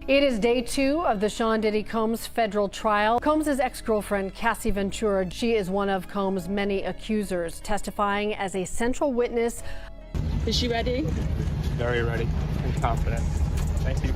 It is day 2 of the Sean Diddy Combs federal trial. Combs' ex-girlfriend, Cassie Ventura, she is one of Combs' many accusers, testifying as a central witness. Is she ready? Very ready and confident. Thank you.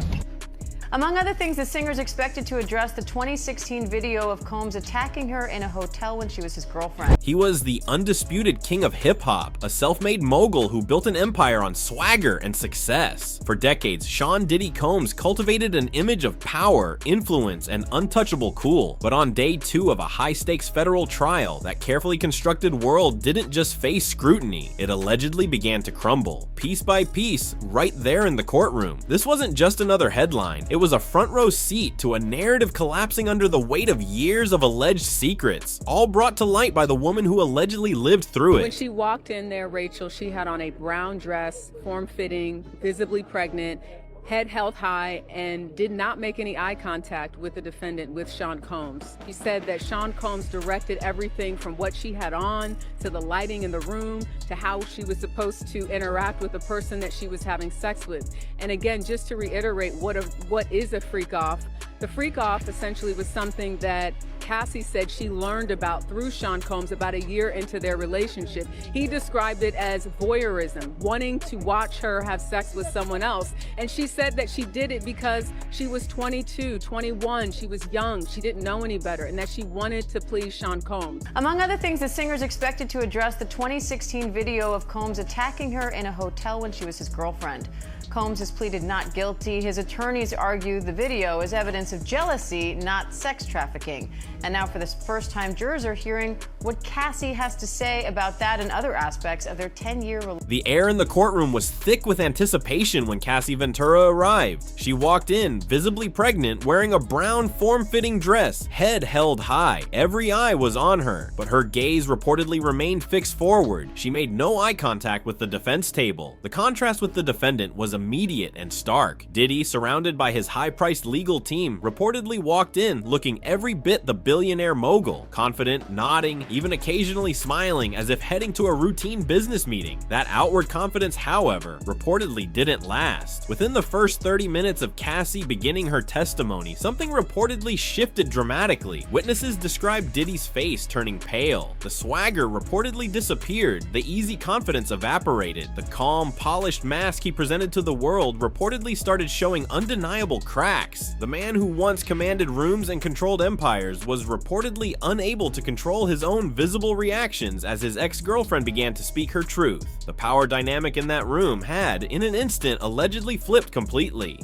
Among other things, the singer is expected to address the 2016 video of Combs attacking her in a hotel when she was his girlfriend. He was the undisputed king of hip-hop, a self-made mogul who built an empire on swagger and success. For decades, Sean Diddy Combs cultivated an image of power, influence, and untouchable cool. But on day 2 of a high-stakes federal trial, that carefully constructed world didn't just face scrutiny, it allegedly began to crumble, piece by piece, right there in the courtroom. This wasn't just another headline, it was a front row seat to a narrative collapsing under the weight of years of alleged secrets, all brought to light by the woman who allegedly lived through it. When she walked in there, Rachel, she had on a brown dress, form-fitting, visibly pregnant, head held high, and did not make any eye contact with the defendant, with Sean Combs. He said that Sean Combs directed everything from what she had on, to the lighting in the room, to how she was supposed to interact with the person that she was having sex with. And again, just to reiterate what is a freak-off, the freak-off essentially was something that Cassie said she learned about through Sean Combs about a year into their relationship. He described it as voyeurism, wanting to watch her have sex with someone else. And she said that she did it because she was 22, 21, she was young, she didn't know any better, and that she wanted to please Sean Combs. Among other things, the singer is expected to address the 2016 video of Combs attacking her in a hotel when she was his girlfriend. Combs has pleaded not guilty. His attorneys argue the video is evidence of jealousy, not sex trafficking. And now for the first time, jurors are hearing what Cassie has to say about that and other aspects of their 10-year relationship. The air in the courtroom was thick with anticipation when Cassie Ventura arrived. She walked in, visibly pregnant, wearing a brown form-fitting dress, head held high. Every eye was on her, but her gaze reportedly remained fixed forward. She made no eye contact with the defense table. The contrast with the defendant was immediate and stark. Diddy, surrounded by his high-priced legal team, reportedly walked in looking every bit the billionaire mogul, confident, nodding, even occasionally smiling as if heading to a routine business meeting. That outward confidence, however, reportedly didn't last. Within the first 30 minutes of Cassie beginning her testimony, something reportedly shifted dramatically. Witnesses described Diddy's face turning pale. The swagger reportedly disappeared. The easy confidence evaporated. The calm, polished mask he presented to the world reportedly started showing undeniable cracks. The man who once commanded rooms and controlled empires was reportedly unable to control his own visible reactions as his ex-girlfriend began to speak her truth. The power dynamic in that room had, in an instant, allegedly flipped completely.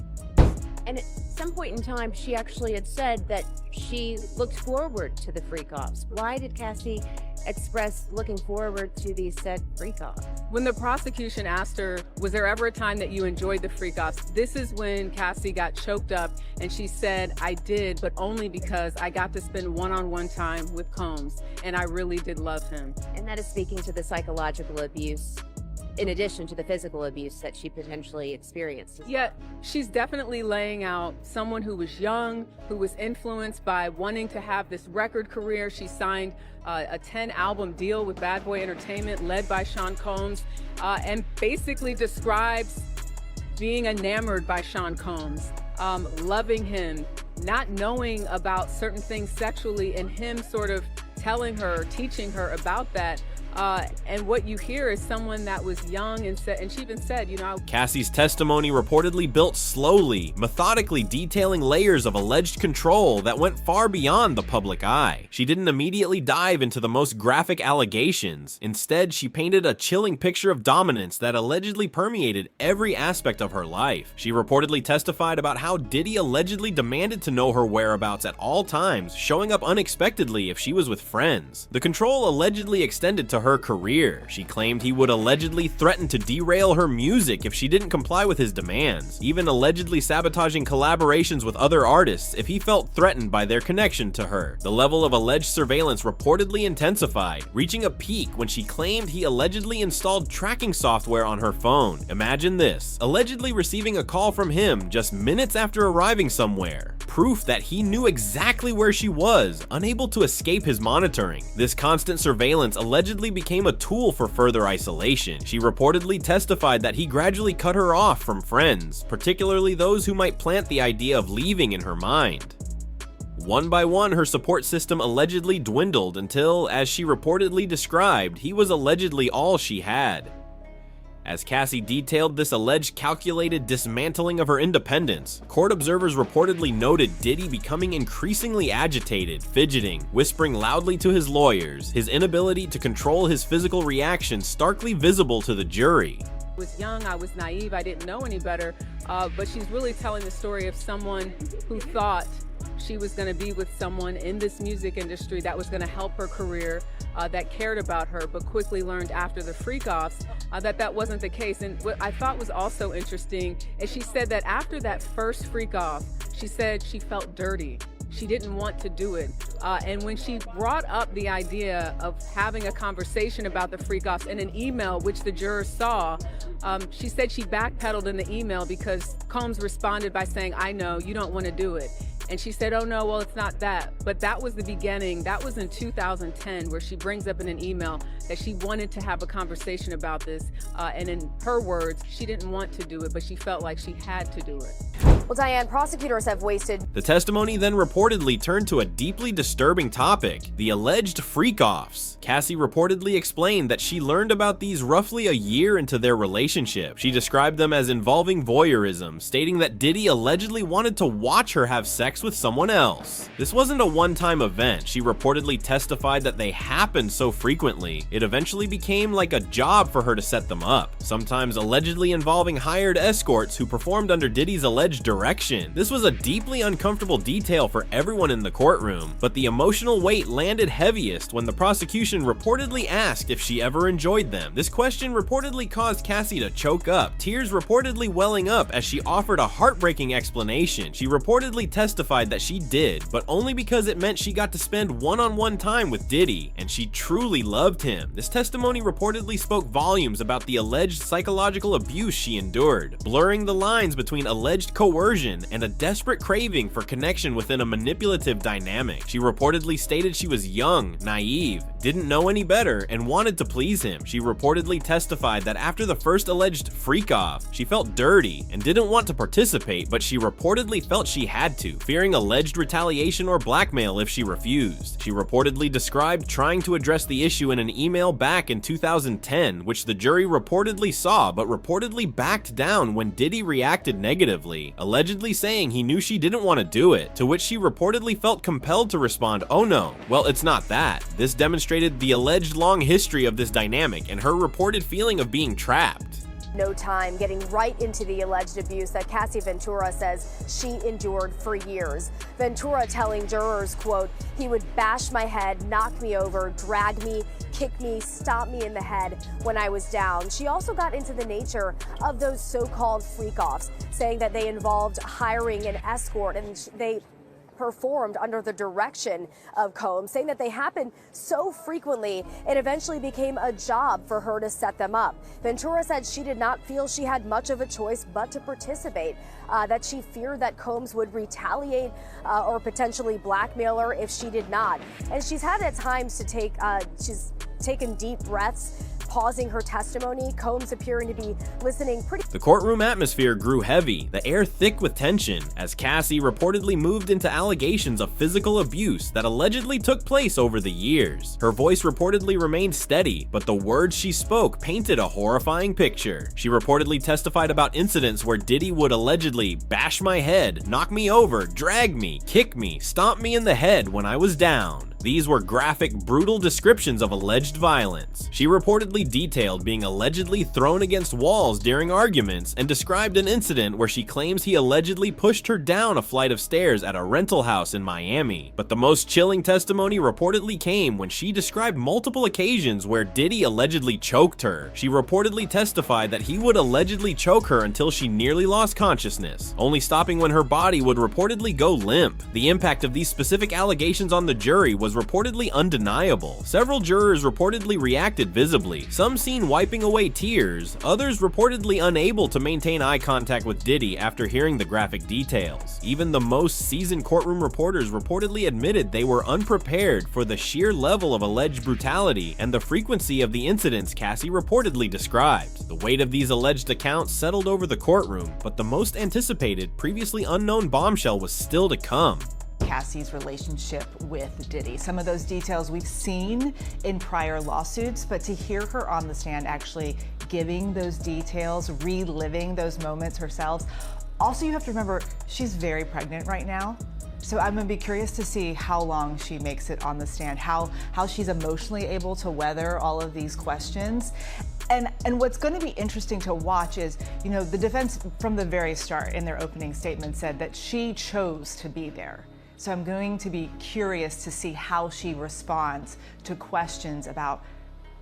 And at some point in time, she actually had said that she looked forward to the freak-offs. Why did Cassie express looking forward to these said freak-offs? When the prosecution asked her, was there ever a time that you enjoyed the freak-offs? This is when Cassie got choked up and she said, I did, but only because I got to spend one-on-one time with Combs, and I really did love him. And that is speaking to the psychological abuse in addition to the physical abuse that she potentially experienced. Yet, she's definitely laying out someone who was young, who was influenced by wanting to have this record career. She signed a 10-album deal with Bad Boy Entertainment, led by Sean Combs, and basically describes being enamored by Sean Combs, loving him, not knowing about certain things sexually, and him sort of telling her, teaching her about that. And what you hear is someone that was young and she even said, you know. Cassie's testimony reportedly built slowly, methodically detailing layers of alleged control that went far beyond the public eye. She didn't immediately dive into the most graphic allegations. Instead, she painted a chilling picture of dominance that allegedly permeated every aspect of her life. She reportedly testified about how Diddy allegedly demanded to know her whereabouts at all times, showing up unexpectedly if she was with friends. The control allegedly extended to her career. She claimed he would allegedly threaten to derail her music if she didn't comply with his demands, even allegedly sabotaging collaborations with other artists if he felt threatened by their connection to her. The level of alleged surveillance reportedly intensified, reaching a peak when she claimed he allegedly installed tracking software on her phone. Imagine this, allegedly receiving a call from him just minutes after arriving somewhere. proof that he knew exactly where she was, unable to escape his monitoring. This constant surveillance allegedly became a tool for further isolation. She reportedly testified that he gradually cut her off from friends, particularly those who might plant the idea of leaving in her mind. One by one, her support system allegedly dwindled until, as she reportedly described, he was allegedly all she had. As Cassie detailed this alleged calculated dismantling of her independence, court observers reportedly noted Diddy becoming increasingly agitated, fidgeting, whispering loudly to his lawyers, his inability to control his physical reactions starkly visible to the jury. I was young, I was naive, I didn't know any better, but she's really telling the story of someone who thought she was going to be with someone in this music industry that was going to help her career, that cared about her, but quickly learned after the freak-offs that wasn't the case. And what I thought was also interesting is she said that after that first freak-off, she said she felt dirty. She didn't want to do it. And when she brought up the idea of having a conversation about the freak-offs in an email, which the jurors saw, she said she backpedaled in the email because Combs responded by saying, "I know, you don't want to do it." And she said, "Oh no, well, it's not that." But that was the beginning. That was in 2010, where she brings up in an email that she wanted to have a conversation about this. And in her words, she didn't want to do it, but she felt like she had to do it. Well, Diane, prosecutors have wasted. The testimony then reportedly turned to a deeply disturbing topic, the alleged freak-offs. Cassie reportedly explained that she learned about these roughly a year into their relationship. She described them as involving voyeurism, stating that Diddy allegedly wanted to watch her have sex with someone else. This wasn't a one-time event. She reportedly testified that they happened so frequently, it eventually became like a job for her to set them up, sometimes allegedly involving hired escorts who performed under Diddy's alleged direction. This was a deeply uncomfortable detail for everyone in the courtroom, but the emotional weight landed heaviest when the prosecution reportedly asked if she ever enjoyed them. This question reportedly caused Cassie to choke up, tears reportedly welling up as she offered a heartbreaking explanation. She reportedly testified that she did, but only because it meant she got to spend one-on-one time with Diddy, and she truly loved him. This testimony reportedly spoke volumes about the alleged psychological abuse she endured, blurring the lines between alleged coercion and a desperate craving for connection within a manipulative dynamic. She reportedly stated she was young, naive, didn't know any better, and wanted to please him. She reportedly testified that after the first alleged freak-off, she felt dirty and didn't want to participate, but she reportedly felt she had to, fearing alleged retaliation or blackmail if she refused. She reportedly described trying to address the issue in an email back in 2010, which the jury reportedly saw, but reportedly backed down when Diddy reacted negatively, allegedly saying he knew she didn't want to do it, to which she reportedly felt compelled to respond, "Oh no, well, it's not that." This demonstrated the alleged long history of this dynamic and her reported feeling of being trapped. No time, getting right into the alleged abuse that Cassie Ventura says she endured for years. Ventura telling jurors, quote, "He would bash my head, knock me over, drag me, kick me, stomp me in the head when I was down." She also got into the nature of those so-called freak-offs, saying that they involved hiring an escort and they performed under the direction of Combs, saying that they happened so frequently it eventually became a job for her to set them up. Ventura said she did not feel she had much of a choice but to participate, that she feared that Combs would retaliate or potentially blackmail her if she did not. And she's had at times to take, she's taken deep breaths, pausing her testimony, Combs appearing to be listening pretty. The courtroom atmosphere grew heavy, the air thick with tension, as Cassie reportedly moved into allegations of physical abuse that allegedly took place over the years. Her voice reportedly remained steady, but the words she spoke painted a horrifying picture. She reportedly testified about incidents where Diddy would allegedly bash my head, knock me over, drag me, kick me, stomp me in the head when I was down. These were graphic, brutal descriptions of alleged violence. She reportedly detailed being allegedly thrown against walls during arguments and described an incident where she claims he allegedly pushed her down a flight of stairs at a rental house in Miami. But the most chilling testimony reportedly came when she described multiple occasions where Diddy allegedly choked her. She reportedly testified that he would allegedly choke her until she nearly lost consciousness, only stopping when her body would reportedly go limp. The impact of these specific allegations on the jury was reportedly undeniable. Several jurors reportedly reacted visibly, some seen wiping away tears, others reportedly unable unable to maintain eye contact with Diddy after hearing the graphic details. Even the most seasoned courtroom reporters reportedly admitted they were unprepared for the sheer level of alleged brutality and the frequency of the incidents Cassie reportedly described. The weight of these alleged accounts settled over the courtroom, but the most anticipated, previously unknown bombshell was still to come. Cassie's relationship with Diddy. Some of those details we've seen in prior lawsuits, but to hear her on the stand actually giving those details, reliving those moments herself. Also, you have to remember, she's very pregnant right now. So I'm gonna be curious to see how long she makes it on the stand, how she's emotionally able to weather all of these questions. And what's going to be interesting to watch is, you know, the defense from the very start in their opening statement said that she chose to be there. So I'm going to be curious to see how she responds to questions about,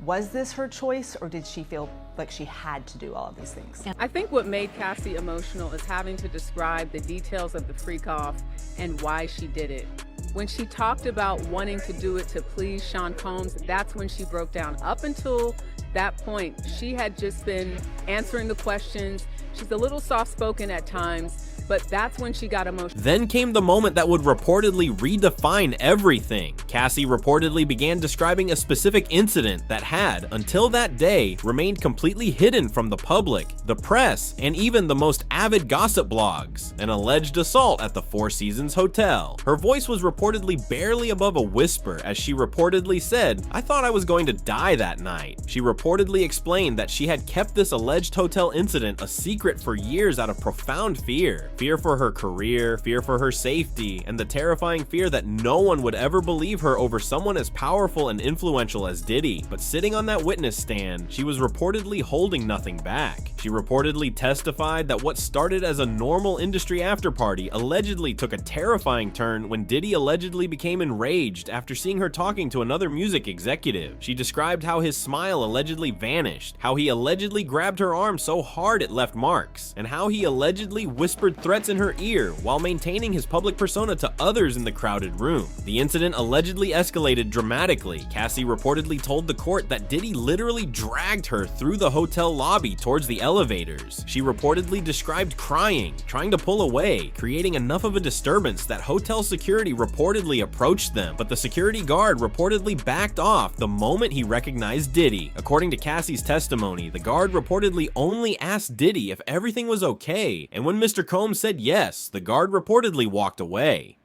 was this her choice or did she feel like she had to do all of these things? I think what made Cassie emotional is having to describe the details of the freak-off and why she did it. When she talked about wanting to do it to please Sean Combs, that's when she broke down. Up until that point, she had just been answering the questions. She's a little soft-spoken at times, but that's when she got emotional. Then came the moment that would reportedly redefine everything. Cassie reportedly began describing a specific incident that had, until that day, remained completely hidden from the public, the press, and even the most avid gossip blogs, an alleged assault at the Four Seasons Hotel. Her voice was reportedly barely above a whisper as she reportedly said, "I thought I was going to die that night." She reportedly explained that she had kept this alleged hotel incident a secret for years out of profound fear. Fear for her career, fear for her safety, and the terrifying fear that no one would ever believe her over someone as powerful and influential as Diddy. But sitting on that witness stand, she was reportedly holding nothing back. She reportedly testified that what started as a normal industry after-party allegedly took a terrifying turn when Diddy allegedly became enraged after seeing her talking to another music executive. She described how his smile allegedly vanished, how he allegedly grabbed her arm so hard it left marks, and how he allegedly whispered threats in her ear while maintaining his public persona to others in the crowded room. The incident allegedly escalated dramatically. Cassie reportedly told the court that Diddy literally dragged her through the hotel lobby towards the elevators. She reportedly described crying, trying to pull away, creating enough of a disturbance that hotel security reportedly approached them, but the security guard reportedly backed off the moment he recognized Diddy. According to Cassie's testimony, the guard reportedly only asked Diddy if everything was okay, and when Mr. Combs said yes, the guard reportedly walked away.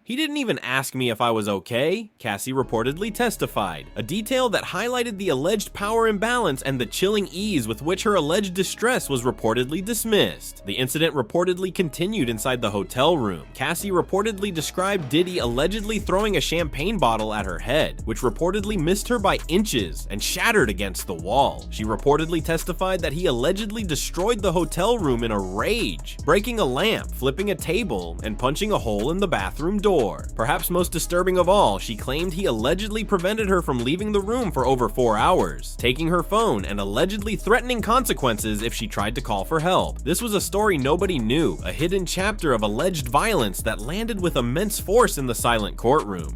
"He didn't even ask me if I was okay," Cassie reportedly testified, a detail that highlighted the alleged power imbalance and the chilling ease with which her alleged distress was reportedly dismissed. The incident reportedly continued inside the hotel room. Cassie reportedly described Diddy allegedly throwing a champagne bottle at her head, which reportedly missed her by inches and shattered against the wall. She reportedly testified that he allegedly destroyed the hotel room in a rage, breaking a lamp, flipping a table, and punching a hole in the bathroom door. Perhaps most disturbing of all, she claimed he allegedly prevented her from leaving the room for over 4 hours, taking her phone and allegedly threatening consequences if she tried to call for help. This was a story nobody knew, a hidden chapter of alleged violence that landed with immense force in the silent courtroom.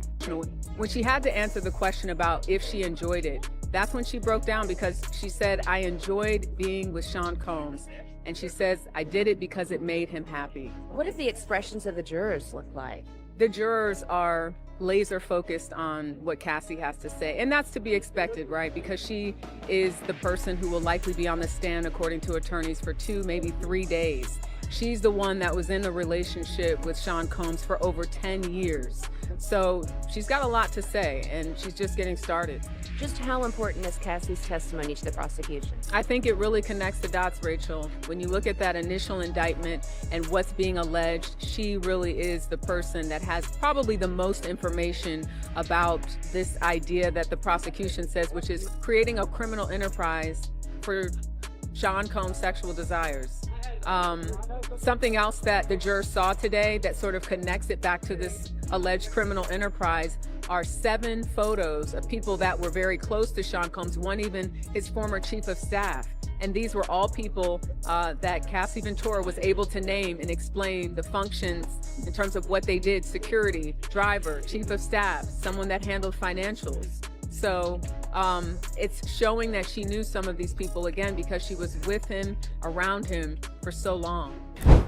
When she had to answer the question about if she enjoyed it, that's when she broke down, because she said, "I enjoyed being with Sean Combs." And she says, "I did it because it made him happy." What did the expressions of the jurors look like? The jurors are laser focused on what Cassie has to say, and that's to be expected, right? Because she is the person who will likely be on the stand, according to attorneys, for 2, maybe 3 days. She's the one that was in a relationship with Sean Combs for over 10 years. So she's got a lot to say, and she's just getting started. Just how important is Cassie's testimony to the prosecution? I think it really connects the dots, Rachel. When you look at that initial indictment and what's being alleged, she really is the person that has probably the most information about this idea that the prosecution says, which is creating a criminal enterprise for Sean Combs' sexual desires. Something else that the jurors saw today that sort of connects it back to this alleged criminal enterprise are 7 photos of people that were very close to Sean Combs, one even his former chief of staff. And these were all people that Cassie Ventura was able to name and explain the functions in terms of what they did: security, driver, chief of staff, someone that handled financials. So It's showing that she knew some of these people, again, because she was with him, around him for so long.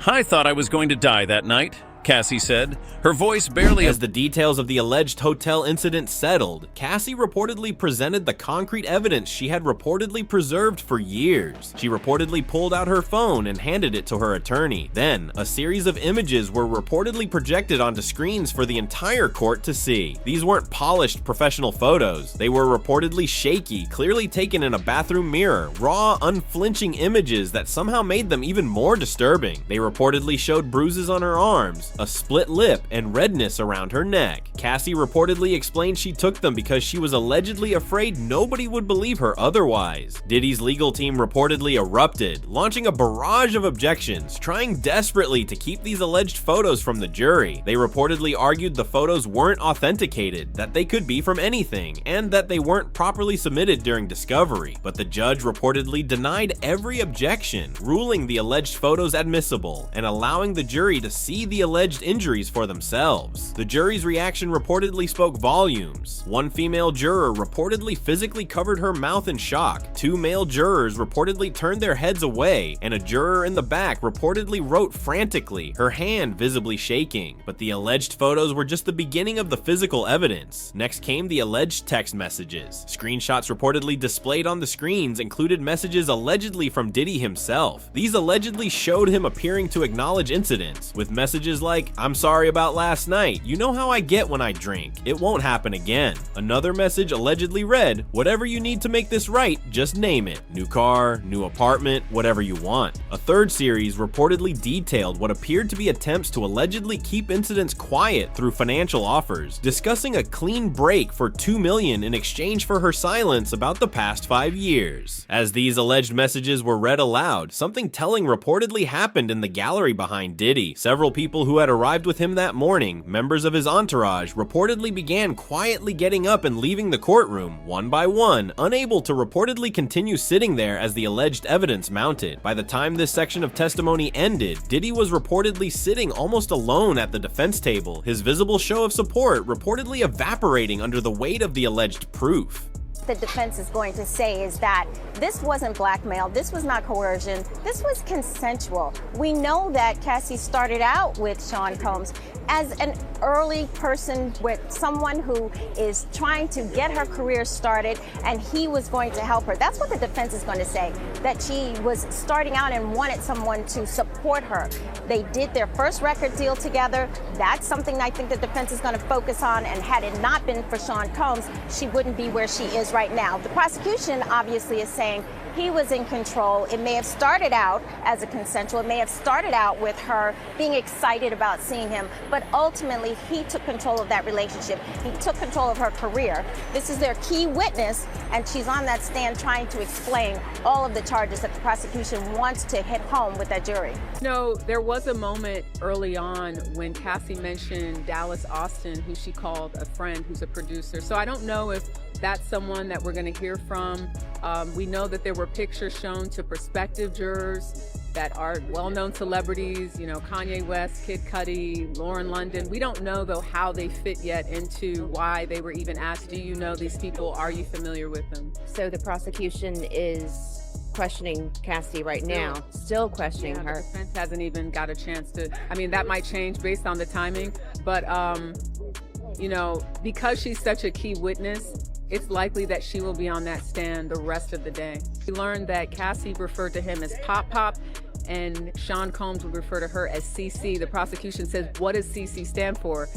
I thought I was going to die that night, Cassie said, her voice barely... As the details of the alleged hotel incident settled, Cassie reportedly presented the concrete evidence she had reportedly preserved for years. She reportedly pulled out her phone and handed it to her attorney. Then, a series of images were reportedly projected onto screens for the entire court to see. These weren't polished professional photos. They were reportedly shaky, clearly taken in a bathroom mirror, raw, unflinching images that somehow made them even more disturbing. They reportedly showed bruises on her arms, a split lip, and redness around her neck. Cassie reportedly explained she took them because she was allegedly afraid nobody would believe her otherwise. Diddy's legal team reportedly erupted, launching a barrage of objections, trying desperately to keep these alleged photos from the jury. They reportedly argued the photos weren't authenticated, that they could be from anything, and that they weren't properly submitted during discovery. But the judge reportedly denied every objection, ruling the alleged photos admissible and allowing the jury to see the alleged injuries for themselves. The jury's reaction reportedly spoke volumes. One female juror reportedly physically covered her mouth in shock. Two male jurors reportedly turned their heads away, and a juror in the back reportedly wrote frantically, her hand visibly shaking. But the alleged photos were just the beginning of the physical evidence. Next came the alleged text messages. Screenshots reportedly displayed on the screens included messages allegedly from Diddy himself. These allegedly showed him appearing to acknowledge incidents, with messages like, "I'm sorry about last night. You know how I get when I drink. It won't happen again." Another message allegedly read, "Whatever you need to make this right, just name it. New car, new apartment, whatever you want." A third series reportedly detailed what appeared to be attempts to allegedly keep incidents quiet through financial offers, discussing a clean break for $2 million in exchange for her silence about the past 5 years. As these alleged messages were read aloud, something telling reportedly happened in the gallery behind Diddy. Several people who had arrived with him that morning, members of his entourage, reportedly began quietly getting up and leaving the courtroom, one by one, unable to reportedly continue sitting there as the alleged evidence mounted. By the time this section of testimony ended, Diddy was reportedly sitting almost alone at the defense table, his visible show of support reportedly evaporating under the weight of the alleged proof. The defense is going to say is that this wasn't blackmail, this was not coercion, this was consensual. We know that Cassie started out with Sean Combs as an early person, with someone who is trying to get her career started, and he was going to help her. That's what the defense is going to say, that she was starting out and wanted someone to support her. They did their first record deal together. That's something I think the defense is going to focus on, and had it not been for Sean Combs, she wouldn't be where she is right now. The prosecution obviously is saying he was in control. It may have started out as a consensual. It may have started out with her being excited about seeing him, but ultimately he took control of that relationship. He took control of her career. This is their key witness, and she's on that stand trying to explain all of the charges that the prosecution wants to hit home with that jury. No, there was a moment early on when Cassie mentioned Dallas Austin, who she called a friend, who's a producer. So I don't know if that's someone that we're going to hear from. We know that there were pictures shown to prospective jurors that are well-known celebrities, you know, Kanye West, Kid Cudi, Lauren London. We don't know, though, how they fit yet into why they were even asked, do you know these people? Are you familiar with them? So the prosecution is questioning Cassie right now, still questioning her. The defense hasn't even got a chance to, I mean, that might change based on the timing, but, you know, because she's such a key witness, it's likely that she will be on that stand the rest of the day. We learned that Cassie referred to him as Pop Pop, and Sean Combs would refer to her as CC. The prosecution says, what does CC stand for?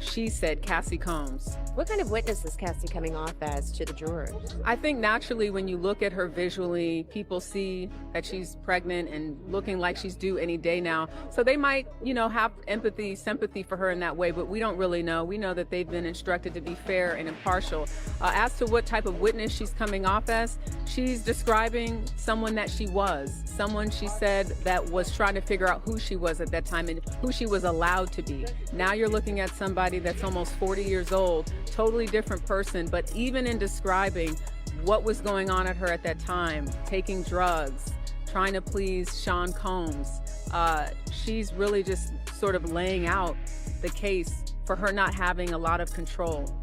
She said Cassie Combs. What kind of witness is Cassie coming off as to the jurors? I think naturally when you look at her visually, people see that she's pregnant and looking like she's due any day now. So they might, you know, have empathy, sympathy for her in that way, but we don't really know. We know that they've been instructed to be fair and impartial. As to what type of witness she's coming off as, she's describing someone that she was, someone she said that was trying to figure out who she was at that time and who she was allowed to be. Now you're looking at somebody that's almost 40 years old, totally different person, but even in describing what was going on at her at that time, taking drugs, trying to please Sean Combs, she's really just sort of laying out the case for her not having a lot of control.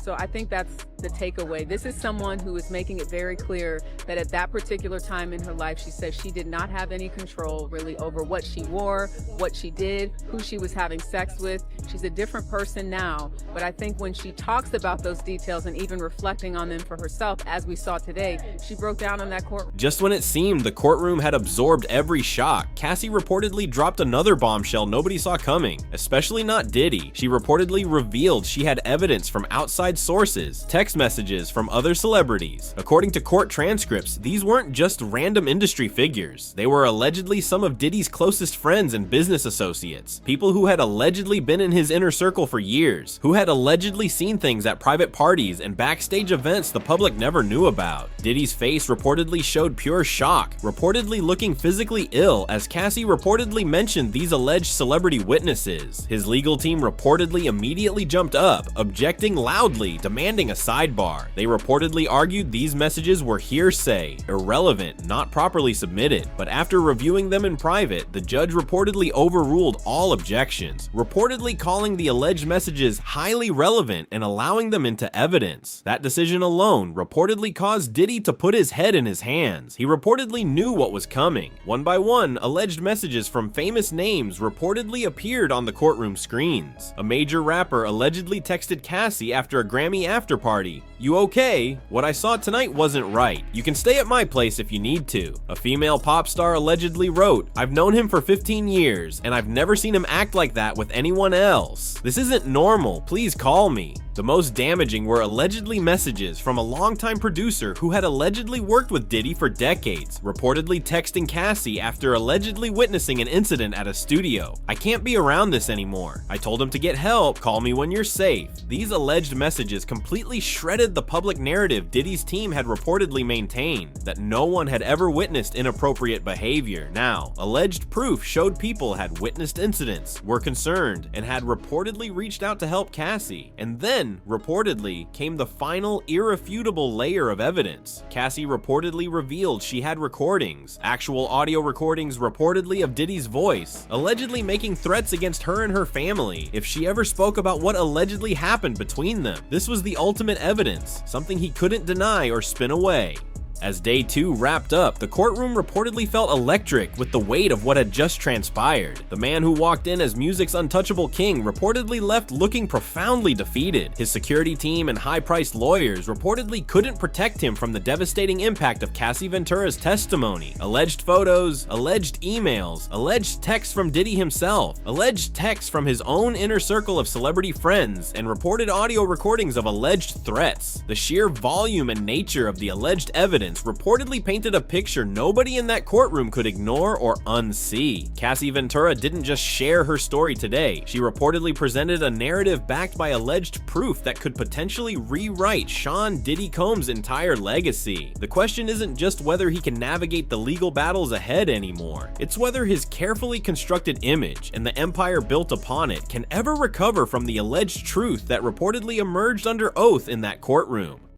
So I think that's the takeaway. This is someone who is making it very clear that at that particular time in her life, she says she did not have any control really over what she wore, what she did, who she was having sex with. She's a different person now, but I think when she talks about those details and even reflecting on them for herself, as we saw today, she broke down on that courtroom. Just when it seemed the courtroom had absorbed every shock, Cassie reportedly dropped another bombshell nobody saw coming, especially not Diddy. She reportedly revealed she had evidence from outside sources, text messages from other celebrities. According to court transcripts, these weren't just random industry figures. They were allegedly some of Diddy's closest friends and business associates, people who had allegedly been in his inner circle for years, who had allegedly seen things at private parties and backstage events the public never knew about. Diddy's face reportedly showed pure shock, reportedly looking physically ill as Cassie reportedly mentioned these alleged celebrity witnesses. His legal team reportedly immediately jumped up, objecting loudly, demanding a sidebar. They reportedly argued these messages were hearsay, irrelevant, not properly submitted, but after reviewing them in private, the judge reportedly overruled all objections, reportedly calling the alleged messages highly relevant and allowing them into evidence. That decision alone reportedly caused Diddy to put his head in his hands. He reportedly knew what was coming. One by one, alleged messages from famous names reportedly appeared on the courtroom screens. A major rapper allegedly texted Cassie after a Grammy after party, "You okay? What I saw tonight wasn't right. You can stay at my place if you need to." A female pop star allegedly wrote, "I've known him for 15 years, and I've never seen him act like that with anyone else. This isn't normal. Please call me." The most damaging were allegedly messages from a longtime producer who had allegedly worked with Diddy for decades, reportedly texting Cassie after allegedly witnessing an incident at a studio. "I can't be around this anymore. I told him to get help. Call me when you're safe." These alleged messages completely shredded the public narrative Diddy's team had reportedly maintained, that no one had ever witnessed inappropriate behavior. Now, alleged proof showed people had witnessed incidents, were concerned, and had reportedly reached out to help Cassie. And then, reportedly, came the final irrefutable layer of evidence. Cassie reportedly revealed she had recordings, actual audio recordings reportedly of Diddy's voice, allegedly making threats against her and her family if she ever spoke about what allegedly happened between them. This was the ultimate evidence, something he couldn't deny or spin away. As day 2 wrapped up, the courtroom reportedly felt electric with the weight of what had just transpired. The man who walked in as music's untouchable king reportedly left looking profoundly defeated. His security team and high-priced lawyers reportedly couldn't protect him from the devastating impact of Cassie Ventura's testimony. Alleged photos, alleged emails, alleged texts from Diddy himself, alleged texts from his own inner circle of celebrity friends, and reported audio recordings of alleged threats. The sheer volume and nature of the alleged evidence reportedly painted a picture nobody in that courtroom could ignore or unsee. Cassie Ventura didn't just share her story today. She reportedly presented a narrative backed by alleged proof that could potentially rewrite Sean Diddy Combs' entire legacy. The question isn't just whether he can navigate the legal battles ahead anymore. It's whether his carefully constructed image and the empire built upon it can ever recover from the alleged truth that reportedly emerged under oath in that courtroom.